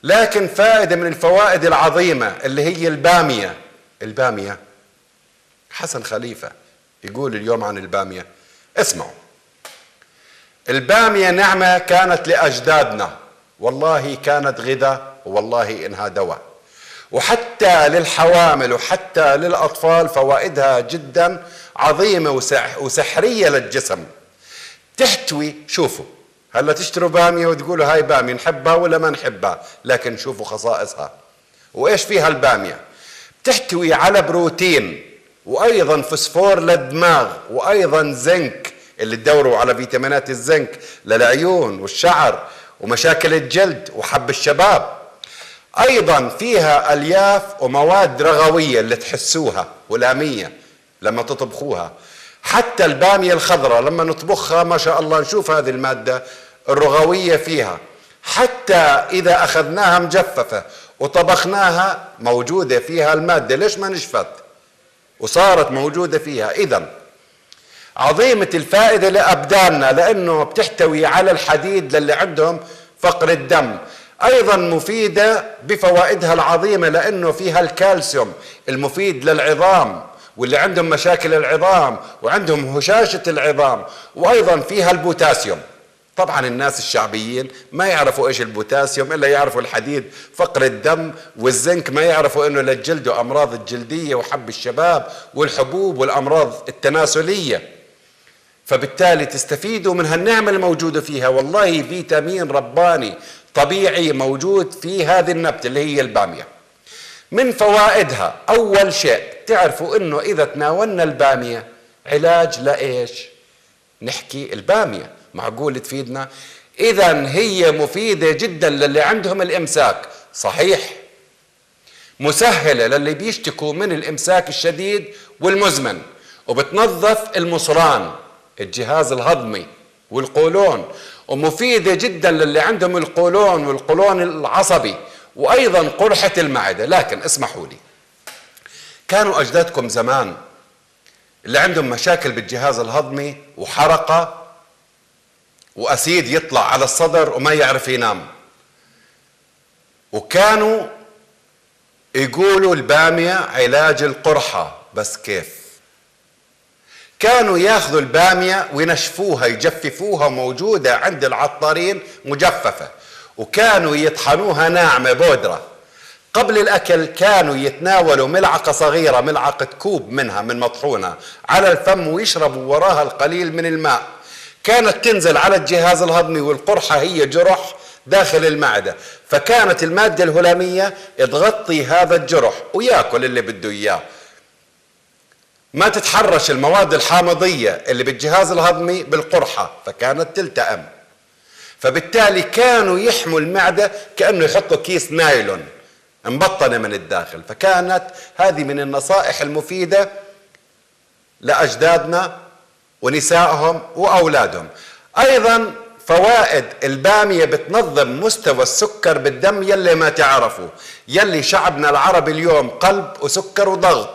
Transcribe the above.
لكن فائدة من الفوائد العظيمة اللي هي البامية. حسن خليفة يقول اليوم عن البامية، اسمعوا: البامية نعمة كانت لأجدادنا، والله كانت غذاء، والله إنها دواء، وحتى للحوامل وحتى للأطفال فوائدها جدا عظيمة وسحرية للجسم. تحتوي، شوفوا هلا تشتروا بامية وتقولوا هاي بامية نحبها ولا ما نحبها، لكن شوفوا خصائصها وإيش فيها البامية. بتحتوي على بروتين، وأيضا فوسفور للدماغ، وأيضا زنك اللي تدوروا على فيتامينات الزنك للعيون والشعر ومشاكل الجلد وحب الشباب. أيضا فيها ألياف ومواد رغوية اللي تحسوها ولامية لما تطبخوها. حتى البامية الخضراء لما نطبخها ما شاء الله نشوف هذه المادة الرغوية فيها. حتى إذا أخذناها مجففة وطبخناها موجودة فيها المادة، ليش ما نشفت وصارت موجودة فيها؟ إذن عظيمة الفائدة لأبداننا، لأنه بتحتوي على الحديد للي عندهم فقر الدم. أيضا مفيدة بفوائدها العظيمة لأنه فيها الكالسيوم المفيد للعظام، واللي عندهم مشاكل العظام وعندهم هشاشة العظام. وأيضا فيها البوتاسيوم. طبعا الناس الشعبيين ما يعرفوا إيش البوتاسيوم، إلا يعرفوا الحديد فقر الدم، والزنك ما يعرفوا إنه للجلد وأمراض الجلدية وحب الشباب والحبوب والأمراض التناسلية. فبالتالي تستفيدوا من هالنعمة الموجودة فيها. والله فيتامين رباني طبيعي موجود في هذه النبتة اللي هي البامية. من فوائدها أول شيء تعرفوا إنه إذا تناولنا البامية علاج لإيش؟ نحكي البامية معقول تفيدنا؟ إذن هي مفيدة جدا للي عندهم الإمساك، صحيح مسهلة للي بيشتكوا من الإمساك الشديد والمزمن، وبتنظف المصران الجهاز الهضمي والقولون، ومفيدة جدا للي عندهم القولون والقولون العصبي، وأيضا قرحة المعدة. لكن اسمحوا لي، كانوا أجدادكم زمان اللي عندهم مشاكل بالجهاز الهضمي وحرقة وأسيد يطلع على الصدر وما يعرف ينام، وكانوا يقولوا البامية علاج القرحة. بس كيف؟ كانوا ياخذوا البامية وينشفوها يجففوها، موجودة عند العطارين مجففة، وكانوا يطحنوها ناعمة بودرة. قبل الأكل كانوا يتناولوا ملعقة صغيرة، ملعقة كوب منها من مطحونة على الفم، ويشربوا وراها القليل من الماء. كانت تنزل على الجهاز الهضمي، والقرحة هي جرح داخل المعدة، فكانت المادة الهلامية تغطي هذا الجرح وياكل اللي بده إياه. ما تتحرش المواد الحامضية اللي بالجهاز الهضمي بالقرحة، فكانت تلتئم. فبالتالي كانوا يحموا المعدة كأنه يحطوا كيس نايلون مبطنة من الداخل. فكانت هذه من النصائح المفيدة لأجدادنا ونسائهم وأولادهم. أيضا فوائد البامية بتنظم مستوى السكر بالدم. يلي ما تعرفوا، يلي شعبنا العربي اليوم قلب وسكر وضغط،